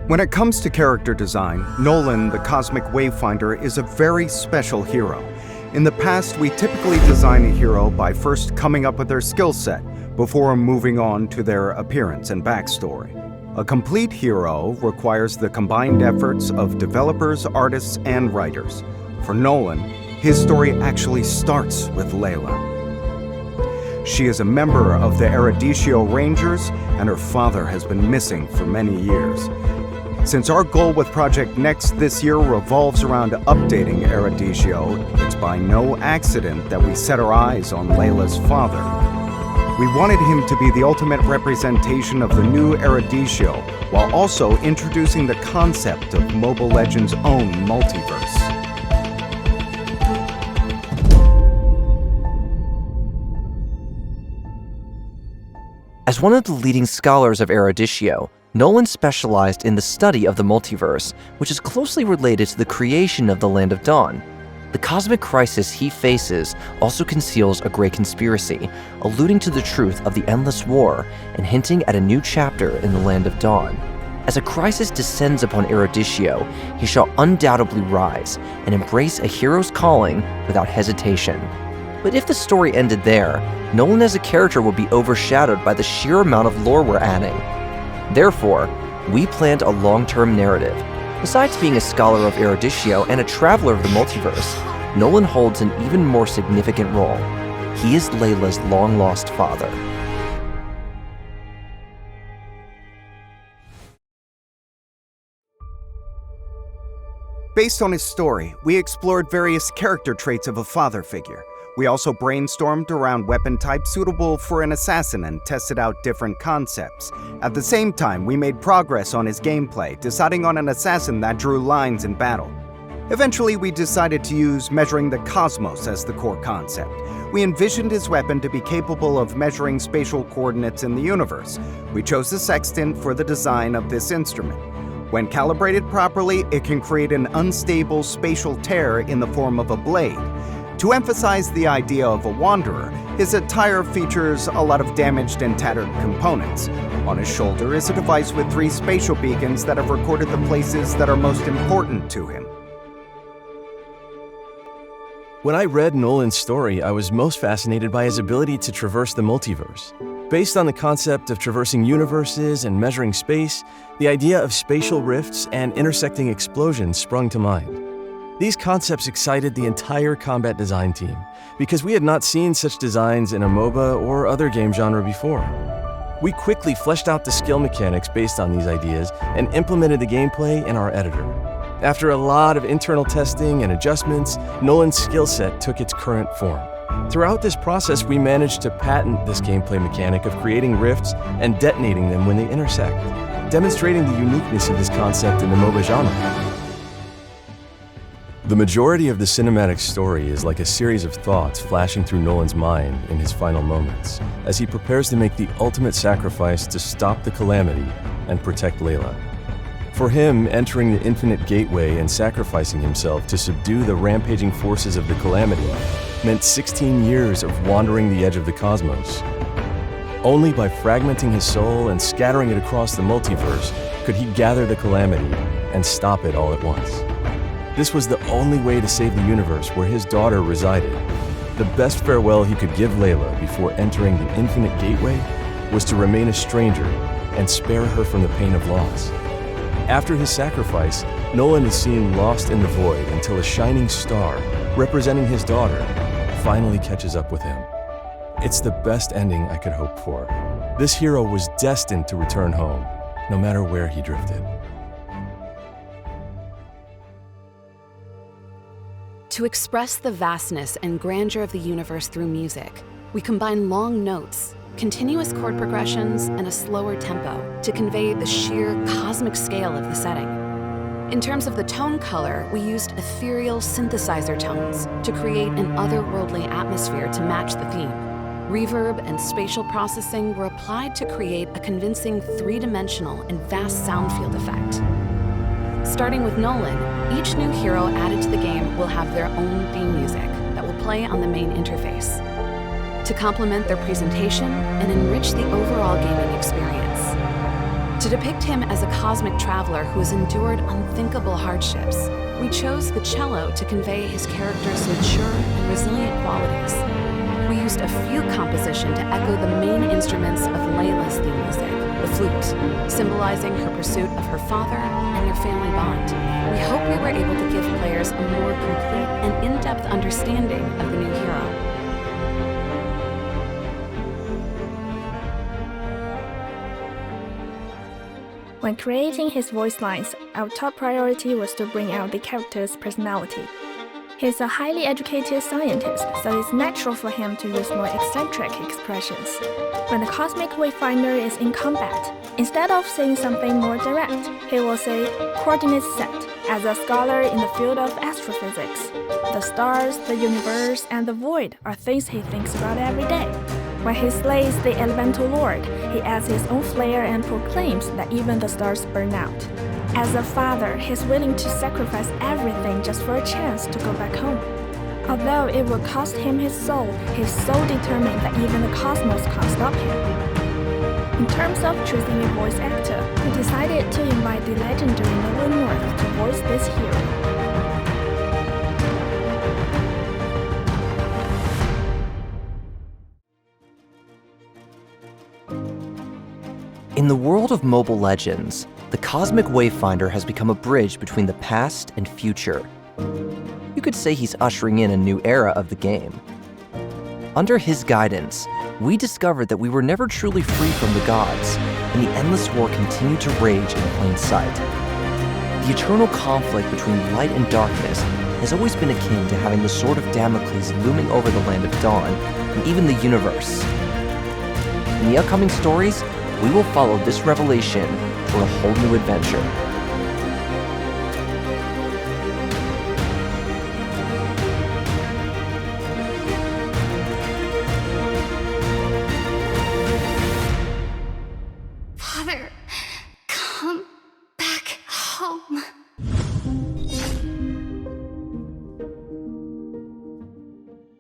When it comes to character design, Nolan, the Cosmic Wayfinder, is a very special hero. In the past, we typically design a hero by first coming up with their skill set, before moving on to their appearance and backstory. A complete hero requires the combined efforts of developers, artists, and writers. For Nolan, his story actually starts with Layla. She is a member of the Erudicio Rangers, and her father has been missing for many years. Since our goal with Project Next this year revolves around updating Erudicio, it's by no accident that we set our eyes on Layla's father. We wanted him to be the ultimate representation of the new Erudicio, while also introducing the concept of Mobile Legends' own multiverse. As one of the leading scholars of Erudicio, Nolan specialized in the study of the multiverse, which is closely related to the creation of the Land of Dawn. The cosmic crisis he faces also conceals a great conspiracy, alluding to the truth of the endless war and hinting at a new chapter in the Land of Dawn. As a crisis descends upon Erudicio, he shall undoubtedly rise and embrace a hero's calling without hesitation. But if the story ended there, Nolan as a character would be overshadowed by the sheer amount of lore we're adding. Therefore, we planned a long-term narrative. Besides being a scholar of Erudicio and a traveler of the multiverse, Nolan holds an even more significant role. He is Layla's long-lost father. Based on his story, we explored various character traits of a father figure. We also brainstormed around weapon types suitable for an assassin and tested out different concepts. At the same time, we made progress on his gameplay, deciding on an assassin that drew lines in battle. Eventually, we decided to use measuring the cosmos as the core concept. We envisioned his weapon to be capable of measuring spatial coordinates in the universe. We chose the sextant for the design of this instrument. When calibrated properly, it can create an unstable spatial tear in the form of a blade. To emphasize the idea of a wanderer, his attire features a lot of damaged and tattered components. On his shoulder is a device with 3 spatial beacons that have recorded the places that are most important to him. When I read Nolan's story, I was most fascinated by his ability to traverse the multiverse. Based on the concept of traversing universes and measuring space, the idea of spatial rifts and intersecting explosions sprung to mind. These concepts excited the entire combat design team, because we had not seen such designs in a MOBA or other game genre before. We quickly fleshed out the skill mechanics based on these ideas and implemented the gameplay in our editor. After a lot of internal testing and adjustments, Nolan's skill set took its current form. Throughout this process, we managed to patent this gameplay mechanic of creating rifts and detonating them when they intersect, demonstrating the uniqueness of this concept in the MOBA genre. The majority of the cinematic story is like a series of thoughts flashing through Nolan's mind in his final moments, as he prepares to make the ultimate sacrifice to stop the calamity and protect Layla. For him, entering the Infinite Gateway and sacrificing himself to subdue the rampaging forces of the calamity meant 16 years of wandering the edge of the cosmos. Only by fragmenting his soul and scattering it across the multiverse could he gather the calamity and stop it all at once. This was the only way to save the universe where his daughter resided. The best farewell he could give Layla before entering the Infinite Gateway was to remain a stranger and spare her from the pain of loss. After his sacrifice, Nolan is seen lost in the void until a shining star, representing his daughter, finally catches up with him. It's the best ending I could hope for. This hero was destined to return home, no matter where he drifted. To express the vastness and grandeur of the universe through music, we combine long notes, continuous chord progressions, and a slower tempo to convey the sheer cosmic scale of the setting. In terms of the tone color, we used ethereal synthesizer tones to create an otherworldly atmosphere to match the theme. Reverb and spatial processing were applied to create a convincing 3-dimensional and vast sound field effect. Starting with Nolan, each new hero added to the game will have their own theme music that will play on the main interface to complement their presentation and enrich the overall gaming experience. To depict him as a cosmic traveler who has endured unthinkable hardships, we chose the cello to convey his character's mature and resilient qualities. We used a fugue composition to echo the main instruments of Layla's theme music, the flute, symbolizing her pursuit of her father and their family bond. We hope we were able to give players a more complete and in-depth understanding of the new hero. When creating his voice lines, our top priority was to bring out the character's personality. He's a highly educated scientist, so it's natural for him to use more eccentric expressions. When the Cosmic Wayfinder is in combat, instead of saying something more direct, he will say, "Coordinates set." As a scholar in the field of astrophysics, the stars, the universe, and the void are things he thinks about every day. When he slays the Elemental Lord, he adds his own flair and proclaims that even the stars burn out. As a father, he's willing to sacrifice everything just for a chance to go back home. Although it will cost him his soul, he's so determined that even the cosmos can't stop him. In terms of choosing a voice actor, we decided to invite the legendary Nolan North to voice this hero. In the world of Mobile Legends, the Cosmic Wayfinder has become a bridge between the past and future. You could say he's ushering in a new era of the game. Under his guidance, we discovered that we were never truly free from the gods, and the endless war continued to rage in plain sight. The eternal conflict between light and darkness has always been akin to having the sword of Damocles looming over the land of Dawn, and even the universe. In the upcoming stories, we will follow this revelation for a whole new adventure. Father!